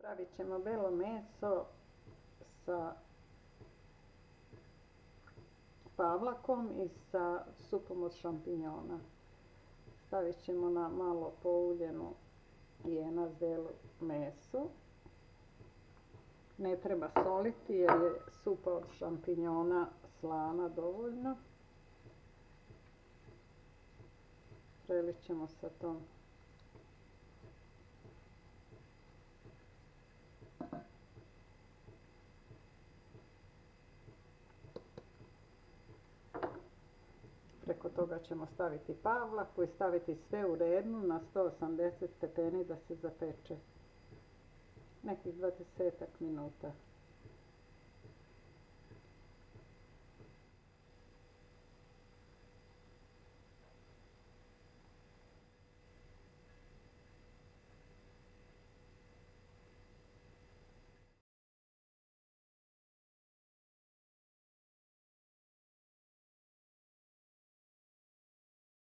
Stavit ćemo belo meso sa pavlakom i sa supom od šampinjona. Stavit ćemo na malo pouljenu jenazelu mesu. Ne treba soliti jer je supa od šampinjona slana dovoljno. Prelit ćemo sa tom preko toga ćemo staviti pavlaku i staviti sve u rednu na 180 stepeni da se zapeče nekih 20 minuta.